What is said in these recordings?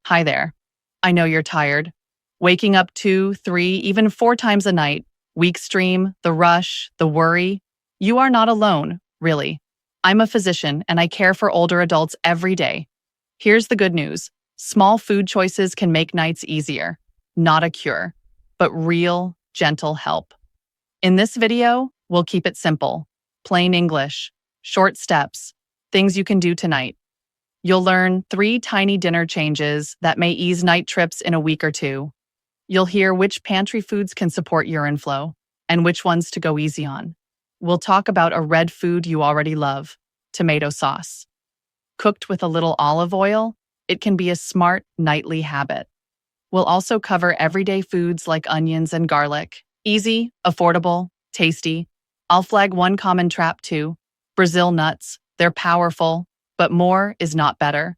Hi there. I know you're tired. Waking up 2, 3, even 4 times a night, weak stream, the rush, the worry. You are not alone, really. I'm a physician and I care for older adults every day. Here's the good news. Small food choices can make nights easier. Not a cure, but real, gentle help. In this video, we'll keep it simple. Plain English, short steps, things you can do tonight. You'll learn 3 tiny dinner changes that may ease night trips in a week or 2. You'll hear which pantry foods can support urine flow and which ones to go easy on. We'll talk about a red food you already love, tomato sauce. Cooked with a little olive oil, it can be a smart nightly habit. We'll also cover everyday foods like onions and garlic. Easy, affordable, tasty. I'll flag one common trap too. Brazil nuts. They're powerful, but more is not better.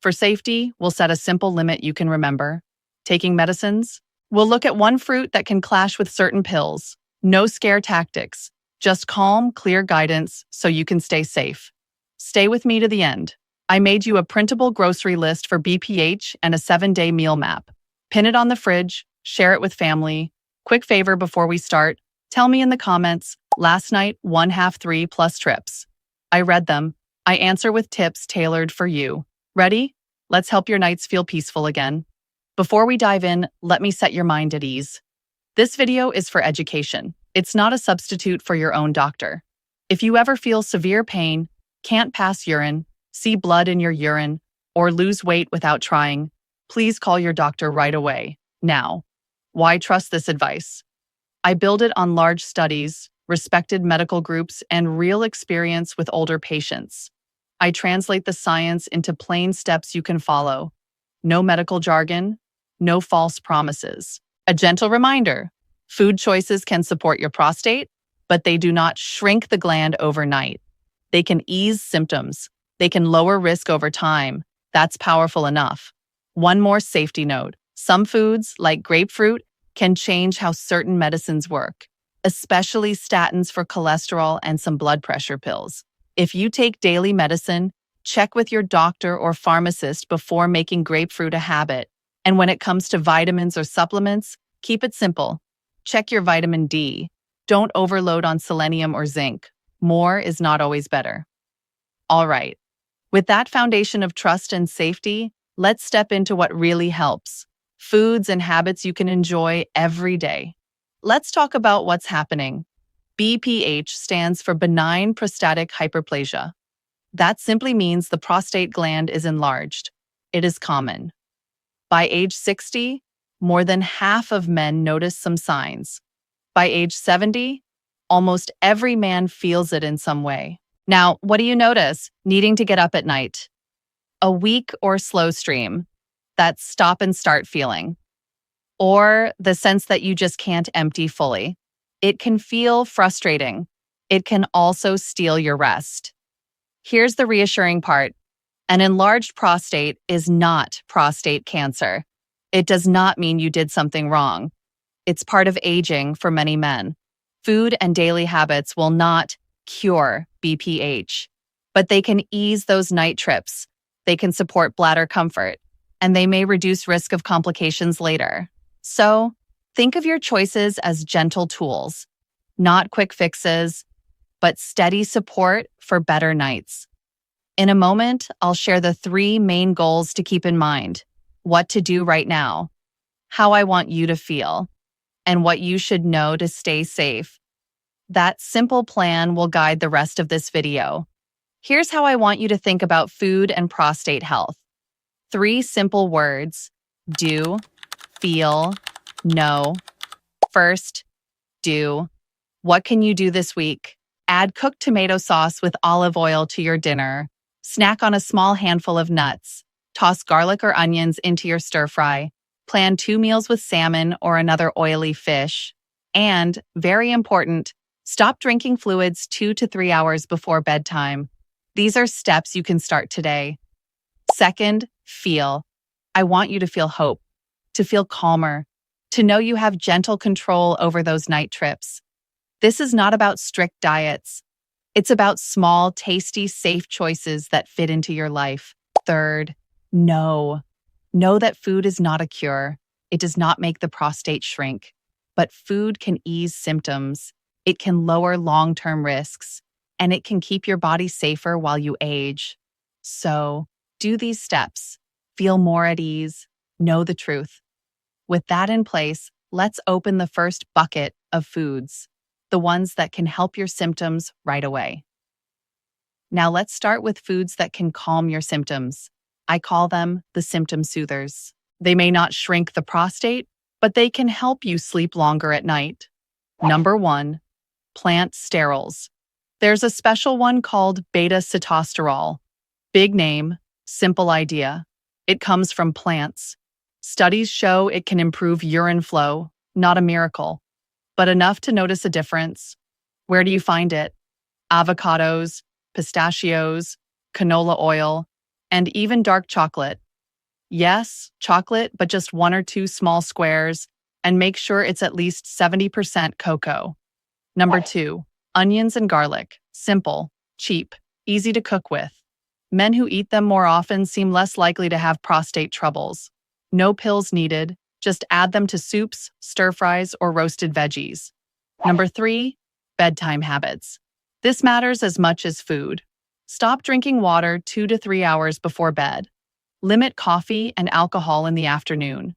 For safety, we'll set a simple limit you can remember. Taking medicines? We'll look at one fruit that can clash with certain pills. No scare tactics. Just calm, clear guidance so you can stay safe. Stay with me to the end. I made you a printable grocery list for BPH and a 7-day meal map. Pin it on the fridge, share it with family. Quick favor before we start, tell me in the comments, last night 1/2 3+ trips. I read them. I answer with tips tailored for you. Ready? Let's help your nights feel peaceful again. Before we dive in, let me set your mind at ease. This video is for education. It's not a substitute for your own doctor. If you ever feel severe pain, can't pass urine, see blood in your urine, or lose weight without trying, please call your doctor right away, now. Why trust this advice? I build it on large studies, respected medical groups, and real experience with older patients. I translate the science into plain steps you can follow. No medical jargon, no false promises. A gentle reminder, food choices can support your prostate, but they do not shrink the gland overnight. They can ease symptoms. They can lower risk over time. That's powerful enough. One more safety note. Some foods, like grapefruit, can change how certain medicines work, especially statins for cholesterol and some blood pressure pills. If you take daily medicine, check with your doctor or pharmacist before making grapefruit a habit. And when it comes to vitamins or supplements, keep it simple. Check your vitamin D. Don't overload on selenium or zinc. More is not always better. All right. With that foundation of trust and safety, let's step into what really helps. Foods and habits you can enjoy every day. Let's talk about what's happening. BPH stands for benign prostatic hyperplasia. That simply means the prostate gland is enlarged. It is common. By age 60, more than half of men notice some signs. By age 70, almost every man feels it in some way. Now, what do you notice? Needing to get up at night. A weak or slow stream. That stop and start feeling. Or the sense that you just can't empty fully. It can feel frustrating. It can also steal your rest. Here's the reassuring part. An enlarged prostate is not prostate cancer. It does not mean you did something wrong. It's part of aging for many men. Food and daily habits will not cure BPH, but they can ease those night trips. They can support bladder comfort, and they may reduce risk of complications later. So, think of your choices as gentle tools, not quick fixes, but steady support for better nights. In a moment, I'll share the 3 main goals to keep in mind, what to do right now, how I want you to feel, and what you should know to stay safe. That simple plan will guide the rest of this video. Here's how I want you to think about food and prostate health. 3 simple words: do, feel, know. First, do. What can you do this week? Add cooked tomato sauce with olive oil to your dinner. Snack on a small handful of nuts. Toss garlic or onions into your stir fry. Plan 2 meals with salmon or another oily fish. And, very important, stop drinking fluids 2 to 3 hours before bedtime. These are steps you can start today. Second, feel. I want you to feel hope, to feel calmer, to know you have gentle control over those night trips. This is not about strict diets. It's about small, tasty, safe choices that fit into your life. Third, know. Know that food is not a cure. It does not make the prostate shrink. But food can ease symptoms. It can lower long-term risks. And it can keep your body safer while you age. So, do these steps. Feel more at ease. Know the truth. With that in place, let's open the first bucket of foods, the ones that can help your symptoms right away. Now let's start with foods that can calm your symptoms. I call them the symptom soothers. They may not shrink the prostate, but they can help you sleep longer at night. Number 1, plant sterols. There's a special one called beta-sitosterol. Big name, simple idea. It comes from plants. Studies show it can improve urine flow, not a miracle, but enough to notice a difference. Where do you find it? Avocados, pistachios, canola oil, and even dark chocolate. Yes, chocolate, but just 1 or 2 small squares, and make sure it's at least 70% cocoa. Number 2, onions and garlic. Simple, cheap, easy to cook with. Men who eat them more often seem less likely to have prostate troubles. No pills needed, just add them to soups, stir-fries, or roasted veggies. Number 3, bedtime habits. This matters as much as food. Stop drinking water 2 to 3 hours before bed. Limit coffee and alcohol in the afternoon.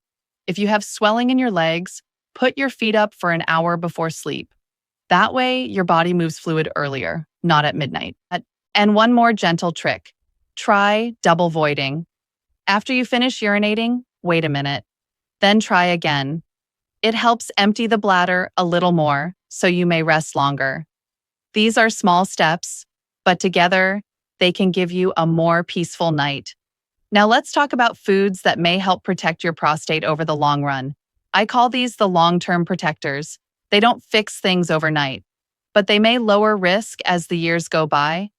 If you have swelling in your legs, put your feet up for an hour before sleep. That way, your body moves fluid earlier, not at midnight. And one more gentle trick. Try double voiding. After you finish urinating, wait a minute. Then try again. It helps empty the bladder a little more, so you may rest longer. These are small steps, but together, they can give you a more peaceful night. Now let's talk about foods that may help protect your prostate over the long run. I call these the long-term protectors. They don't fix things overnight, but they may lower risk as the years go by.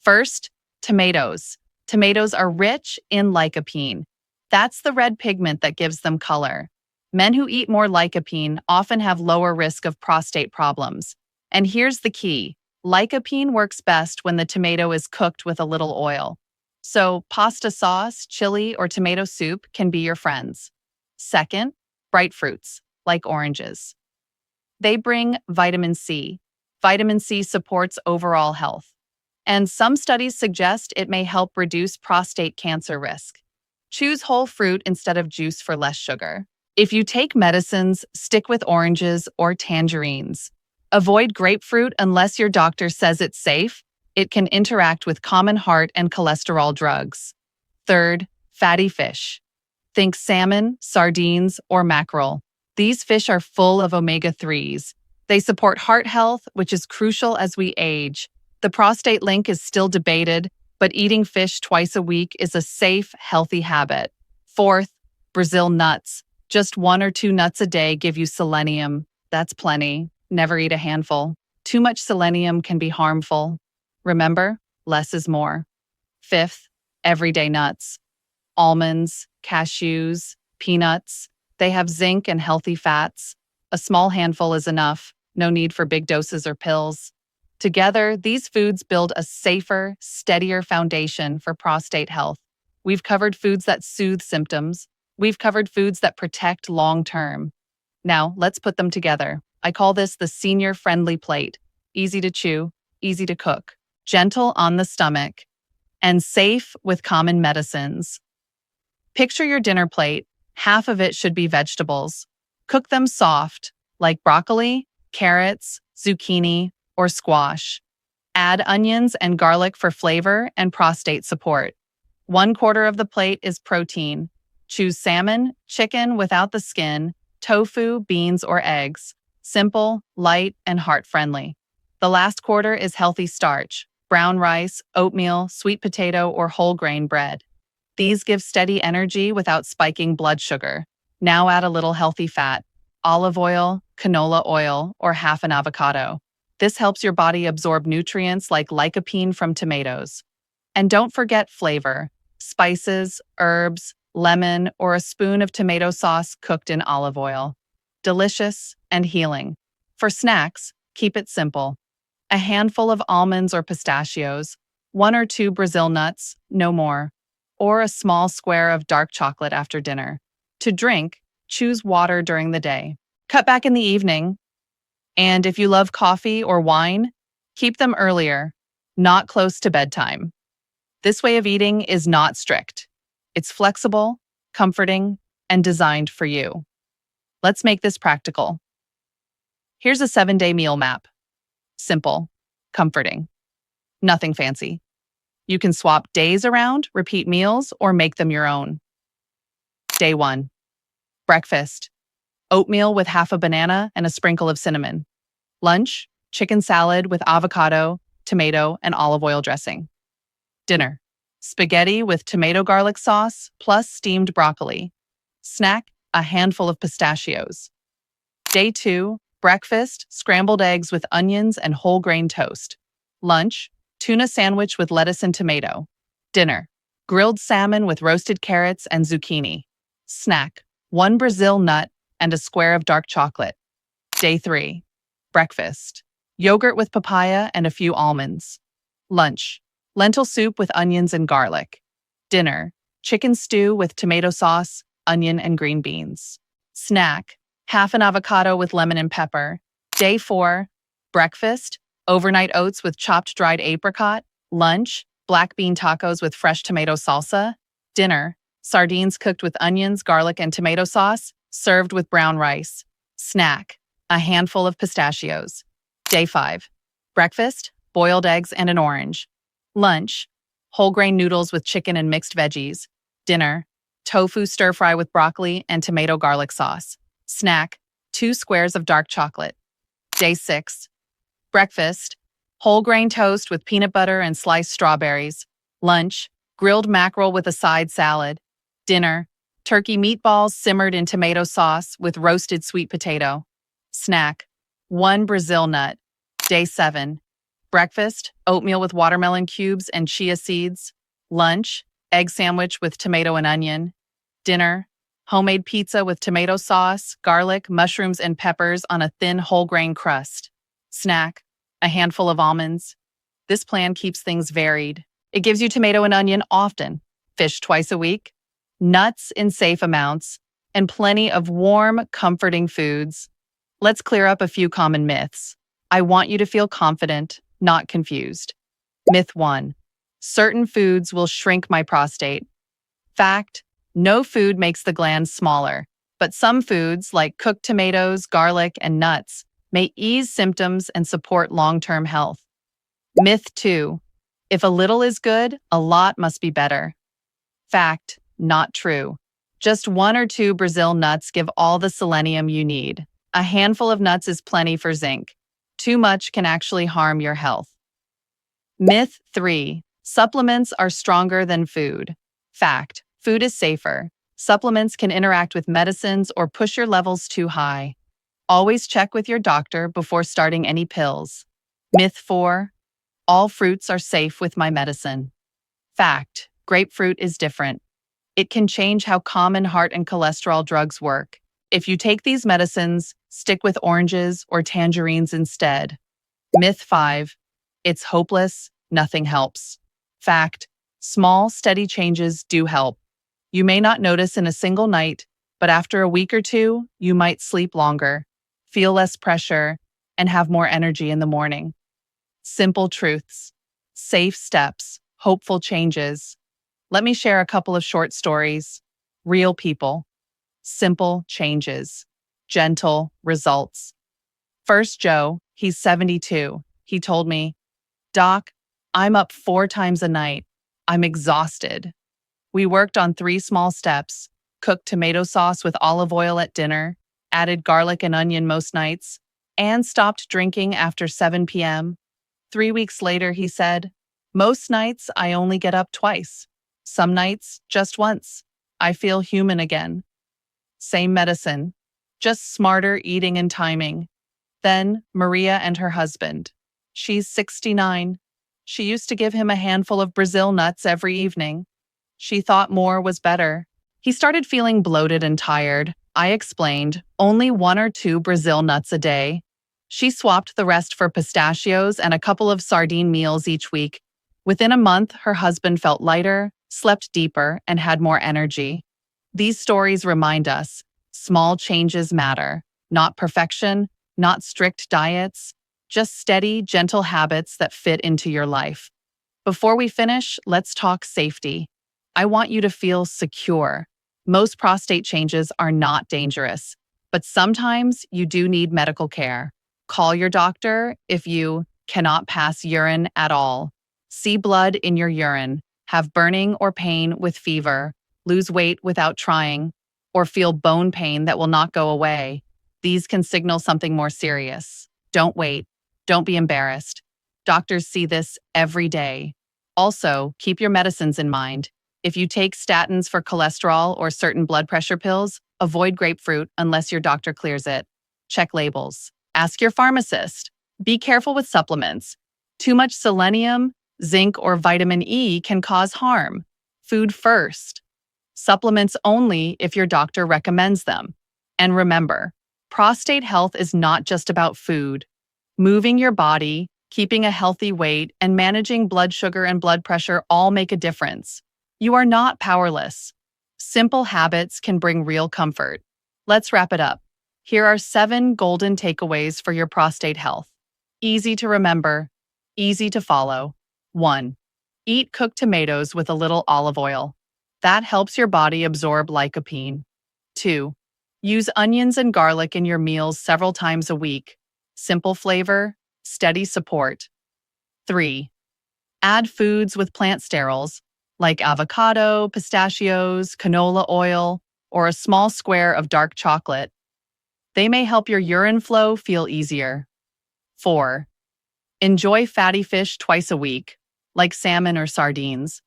First, tomatoes. Tomatoes are rich in lycopene. That's the red pigment that gives them color. Men who eat more lycopene often have lower risk of prostate problems. And here's the key. Lycopene works best when the tomato is cooked with a little oil. So pasta sauce, chili, or tomato soup can be your friends. Second, bright fruits, like oranges. They bring vitamin C. Vitamin C supports overall health. And some studies suggest it may help reduce prostate cancer risk. Choose whole fruit instead of juice for less sugar. If you take medicines, stick with oranges or tangerines. Avoid grapefruit unless your doctor says it's safe. It can interact with common heart and cholesterol drugs. Third, fatty fish. Think salmon, sardines, or mackerel. These fish are full of omega-3s. They support heart health, which is crucial as we age. The prostate link is still debated, but eating fish twice a week is a safe, healthy habit. Fourth, Brazil nuts. Just 1 or 2 nuts a day give you selenium. That's plenty. Never eat a handful. Too much selenium can be harmful. Remember, less is more. Fifth, everyday nuts. Almonds, cashews, peanuts. They have zinc and healthy fats. A small handful is enough. No need for big doses or pills. Together, these foods build a safer, steadier foundation for prostate health. We've covered foods that soothe symptoms. We've covered foods that protect long-term. Now, let's put them together. I call this the senior-friendly plate. Easy to chew, easy to cook, gentle on the stomach, and safe with common medicines. Picture your dinner plate. Half of it should be vegetables. Cook them soft, like broccoli, carrots, zucchini, or squash. Add onions and garlic for flavor and prostate support. 1/4 of the plate is protein. Choose salmon, chicken without the skin, tofu, beans, or eggs. Simple, light, and heart-friendly. The last quarter is healthy starch, brown rice, oatmeal, sweet potato, or whole grain bread. These give steady energy without spiking blood sugar. Now add a little healthy fat, olive oil, canola oil, or half an avocado. This helps your body absorb nutrients like lycopene from tomatoes. And don't forget flavor, spices, herbs, lemon, or a spoon of tomato sauce cooked in olive oil. Delicious and healing. For snacks, keep it simple. A handful of almonds or pistachios, 1 or 2 Brazil nuts, no more. or a small square of dark chocolate after dinner. To drink, choose water during the day. Cut back in the evening. And if you love coffee or wine, keep them earlier, not close to bedtime. This way of eating is not strict. It's flexible, comforting, and designed for you. Let's make this practical. Here's a 7-day meal map. Simple, comforting, nothing fancy. You can swap days around, repeat meals, or make them your own. Day 1. Breakfast. Oatmeal with half a banana and a sprinkle of cinnamon. Lunch. Chicken salad with avocado, tomato, and olive oil dressing. Dinner. Spaghetti with tomato garlic sauce plus steamed broccoli. Snack. A handful of pistachios. Day 2. Breakfast. Scrambled eggs with onions and whole grain toast. Lunch. Tuna sandwich with lettuce and tomato. Dinner. Grilled salmon with roasted carrots and zucchini. Snack. 1 Brazil nut and a square of dark chocolate. Day 3. Breakfast. Yogurt with papaya and a few almonds. Lunch. Lentil soup with onions and garlic. Dinner. Chicken stew with tomato sauce, onion, and green beans. Snack. Half an avocado with lemon and pepper. Day 4. Breakfast. Overnight oats with chopped dried apricot. Lunch. Black bean tacos with fresh tomato salsa. Dinner. Sardines cooked with onions, garlic, and tomato sauce, served with brown rice. Snack. A handful of pistachios. Day 5. Breakfast. Boiled eggs and an orange. Lunch. Whole grain noodles with chicken and mixed veggies. Dinner. Tofu stir fry with broccoli and tomato garlic sauce. Snack. 2 squares of dark chocolate. Day 6. Breakfast. Whole grain toast with peanut butter and sliced strawberries. Lunch. Grilled mackerel with a side salad. Dinner. Turkey meatballs simmered in tomato sauce with roasted sweet potato. Snack. 1 Brazil nut. Day 7. Breakfast. Oatmeal with watermelon cubes and chia seeds. Lunch. Egg sandwich with tomato and onion. Dinner. Homemade pizza with tomato sauce, garlic, mushrooms, and peppers on a thin whole grain crust. Snack. A handful of almonds. This plan keeps things varied. It gives you tomato and onion often, fish twice a week, nuts in safe amounts, and plenty of warm, comforting foods. Let's clear up a few common myths. I want you to feel confident, not confused. Myth 1. Certain foods will shrink my prostate. Fact. No food makes the gland smaller, but some foods like cooked tomatoes, garlic, and nuts may ease symptoms and support long-term health. Myth 2. If a little is good, a lot must be better. Fact. Not true. Just 1 or 2 Brazil nuts give all the selenium you need. A handful of nuts is plenty for zinc. Too much can actually harm your health. Myth 3. Supplements are stronger than food. Fact. Food is safer. Supplements can interact with medicines or push your levels too high. Always check with your doctor before starting any pills. Myth 4. All fruits are safe with my medicine. Fact. Grapefruit is different. It can change how common heart and cholesterol drugs work. If you take these medicines, stick with oranges or tangerines instead. Myth 5. It's hopeless, nothing helps. Fact. Small, steady changes do help. You may not notice in a single night, but after a week or 2, you might sleep longer, feel less pressure, and have more energy in the morning. Simple truths. Safe steps. Hopeful changes. Let me share a couple of short stories. Real people. Simple changes. Gentle results. First, Joe, he's 72. He told me, "Doc, I'm up 4 times a night. I'm exhausted." We worked on 3 small steps: cooked tomato sauce with olive oil at dinner, added garlic and onion most nights, and stopped drinking after 7 p.m. 3 weeks later, he said, "Most nights I only get up twice. Some nights just once. I feel human again." Same medicine, just smarter eating and timing. Then Maria and her husband. She's 69. She used to give him a handful of Brazil nuts every evening. She thought more was better. He started feeling bloated and tired. I explained, only 1 or 2 Brazil nuts a day. She swapped the rest for pistachios and a couple of sardine meals each week. Within a month, her husband felt lighter, slept deeper, and had more energy. These stories remind us small changes matter, not perfection, not strict diets, just steady, gentle habits that fit into your life. Before we finish, let's talk safety. I want you to feel secure. Most prostate changes are not dangerous, but sometimes you do need medical care. Call your doctor if you cannot pass urine at all. See blood in your urine, have burning or pain with fever, lose weight without trying, or feel bone pain that will not go away. These can signal something more serious. Don't wait. Don't be embarrassed. Doctors see this every day. Also, keep your medicines in mind. If you take statins for cholesterol or certain blood pressure pills, avoid grapefruit unless your doctor clears it. Check labels. Ask your pharmacist. Be careful with supplements. Too much selenium, zinc, or vitamin E can cause harm. Food first. Supplements only if your doctor recommends them. And remember, prostate health is not just about food. Moving your body, keeping a healthy weight, and managing blood sugar and blood pressure all make a difference. You are not powerless. Simple habits can bring real comfort. Let's wrap it up. Here are 7 golden takeaways for your prostate health. Easy to remember, easy to follow. 1. Eat cooked tomatoes with a little olive oil. That helps your body absorb lycopene. 2. Use onions and garlic in your meals several times a week. Simple flavor, steady support. 3. Add foods with plant sterols, like avocado, pistachios, canola oil, or a small square of dark chocolate. They may help your urine flow feel easier. 4. Enjoy fatty fish twice a week, like salmon or sardines.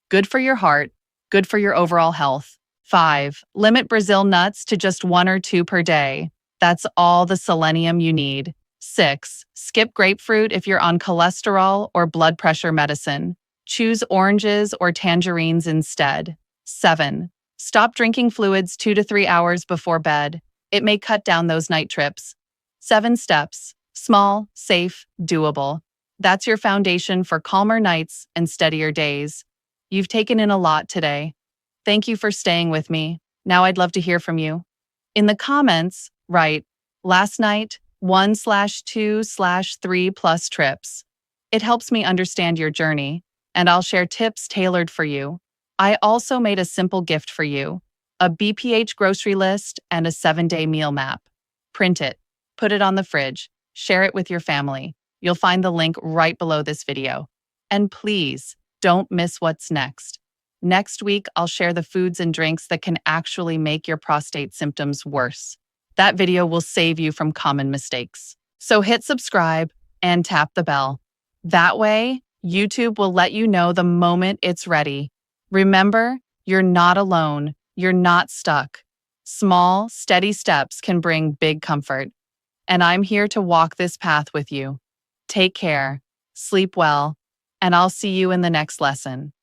Good for your heart, good for your overall health. 5. Limit Brazil nuts to just 1 or 2 per day. That's all the selenium you need. 6. Skip grapefruit if you're on cholesterol or blood pressure medicine. Choose oranges or tangerines instead. 7. Stop drinking fluids 2 to 3 hours before bed. It may cut down those night trips. 7 steps. Small, safe, doable. That's your foundation for calmer nights and steadier days. You've taken in a lot today. Thank you for staying with me. Now I'd love to hear from you. In the comments, write, last night, 1/2/3+ trips. It helps me understand your journey, and I'll share tips tailored for you. I also made a simple gift for you, a BPH grocery list and a 7-day meal map. Print it, put it on the fridge, share it with your family. You'll find the link right below this video. And please, don't miss what's next. Next week, I'll share the foods and drinks that can actually make your prostate symptoms worse. That video will save you from common mistakes. So hit subscribe and tap the bell. That way, YouTube will let you know the moment it's ready. Remember, you're not alone. You're not stuck. Small, steady steps can bring big comfort. And I'm here to walk this path with you. Take care, sleep well, and I'll see you in the next lesson.